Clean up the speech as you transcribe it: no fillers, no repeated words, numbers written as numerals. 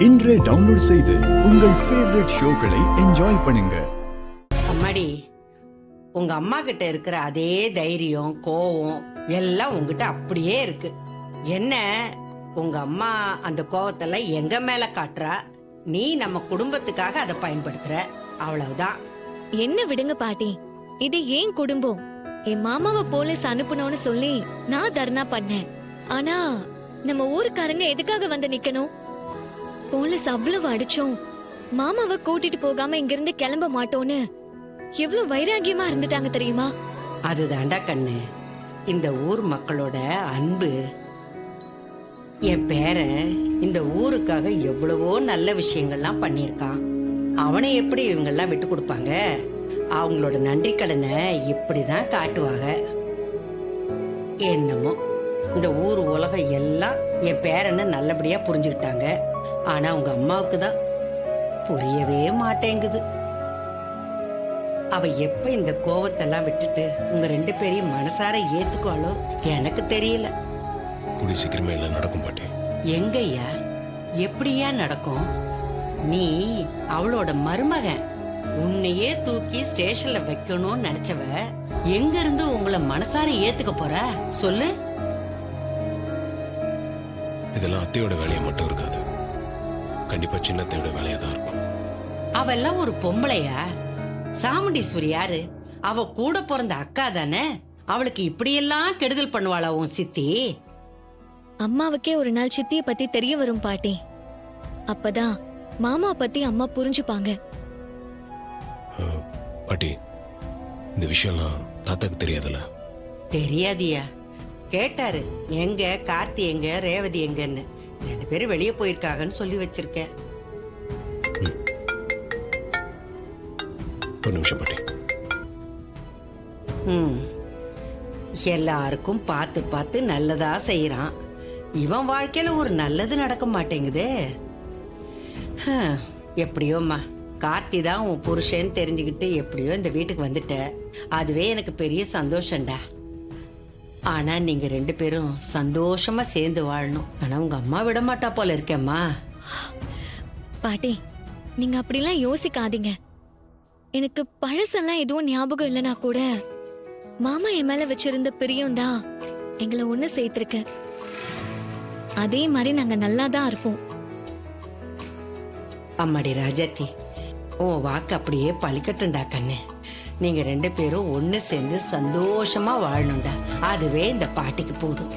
இன்றே டவுன்லோட் செய்து உங்கள் ஃபேவரட் ஷோக்களை என்ஜாய் பண்ணுங்க. அம்மாடி, உங்க அம்மா கிட்ட இருக்கிற அதே தைரியம் கோவம் எல்லாம் உங்ககிட்ட அப்படியே இருக்கு. என்ன உங்க அம்மா அந்த கோவத்தெல்லாம் எங்க மேல காட்டுறா, நீ நம்ம குடும்பத்துக்காக அதை பயன்படுத்துற, அவ்வளவுதான். என்ன விடுங்க பாட்டி, இது ஏன் குடும்பம். என் மாமாவை போலீஸ் அனுப்பணும்னு சொல்லி நான் தர்ணா பண்ணேன். ஆனா நம்ம ஊருக்காரங்க எதுக்காக வந்து நிக்கணும்? போலீஸ் அவ்வளவு அடிச்சோம் மாமாவை கூட்டிட்டு போகாம இங்கிருந்து கிளம்ப மாட்டோன்னு எவ்வளவு வைராகியமா இருந்துட்டாங்க தெரியுமா? அதுதாண்டா கண்ணு, இந்த ஊர் மக்களோட அன்பு. என் பேரன் இந்த ஊருக்காக எவ்வளவோ நல்ல விஷயங்கள்லாம் பண்ணியிருக்கான். அவனை எப்படி இவங்கெல்லாம் விட்டு கொடுப்பாங்க? அவங்களோட நன்றி கடனை இப்படிதான் காட்டுவாங்க. என்னமோ இந்த ஊர் உலகம் எல்லாம் என் பேரனை நல்லபடியா புரிஞ்சுக்கிட்டாங்க. ஆனா உங்க அம்மாவுக்கு தான் புரியவே மாட்டேங்குது. அவ எப்ப இந்த கோவத்தெல்லாம் விட்டுட்டு உங்க ரெண்டு பேரையும் மனசார ஏத்துக்குவாளோ எனக்கு தெரியல. கூடி சீக்கிரமே எல்லாம் நடக்கும் பாட்டி. எங்கய்யா, எப்படியா நடக்கும்? நீ அவளோட மருமகன், உன்னையே தூக்கி ஸ்டேஷன்ல வைக்கணும்னு நினைச்சவ எங்க இருந்து உங்களை மனசார ஏத்துக்க போற சொல்லு? இதெல்லாம் அத்தையோட வேலையை மட்டும் இருக்காது, கண்டிப்பா சின்னத்தையோட வேலையா தான் இருக்கும். அவெல்லாம் ஒரு பொம்பளையா? சாமுண்டீஸ்வரி யாரு? அவ கூட பிறந்த அக்கா தானே. அவளுக்கு இப்படியெல்லாம் கெடுதல் பண்ணுவாளா உன் சித்தி? அம்மாவுக்கே ஒரு நாள் சித்திய பத்தி தெரிய வரும் பாட்டி. அப்பதான் மாமா பத்தி அம்மா புரிஞ்சுப்பாங்க. பாட்டி, இந்த விஷயம்லாம் தாத்தாக்கு தெரியாதுல்ல? தெரியாதியா? கேட்டாரு, எங்க கார்த்தி எங்க ரேவதி எங்கன்னு. ரெண்டு பேரும் வெளியே போயிருக்காங்கன்னு சொல்லி வச்சிருக்கேன். ஒரு நிமிஷம் பாட்டி. எல்லாருக்கும் பார்த்து பார்த்து நல்லதா செய்யறான். இவன் வாழ்க்கையில ஒரு நல்லது நடக்க மாட்டேங்குதே. எப்படியோம்மா, கார்த்தி தான் உன் புருஷன்னு தெரிஞ்சுக்கிட்டு எப்படியோ இந்த வீட்டுக்கு வந்துட்ட. அதுவே எனக்கு பெரிய சந்தோஷம்டா. ஆனா நீங்க ரெண்டு பேரும் சந்தோஷமா சேர்ந்து வாழணும். ஆனா உங்க அம்மா விட மாட்டா போல இருக்கேம்மா. பாட்டி, நீங்க அப்படிலாம் யோசிக்காதீங்க. எனக்கு பழசெல்லாம் எதுவும் ஞாபகம் இல்லைனா கூட மாமா என் மேல வச்சிருந்த பிரியம் தான் எங்களை ஒண்ணு சேர்த்திருக்கு. அதே மாதிரி நாங்க நல்லா தான் இருப்போம். அம்மாடி ராஜாத்தி, உன் வாக்கு அப்படியே பழிக்கட்டும்டா கண்ணு. நீங்க ரெண்டு பேரும் ஒன்னு சேர்ந்து சந்தோஷமா வாழணும்டா. அதுவே இந்த பாட்டிக்கு போதும்.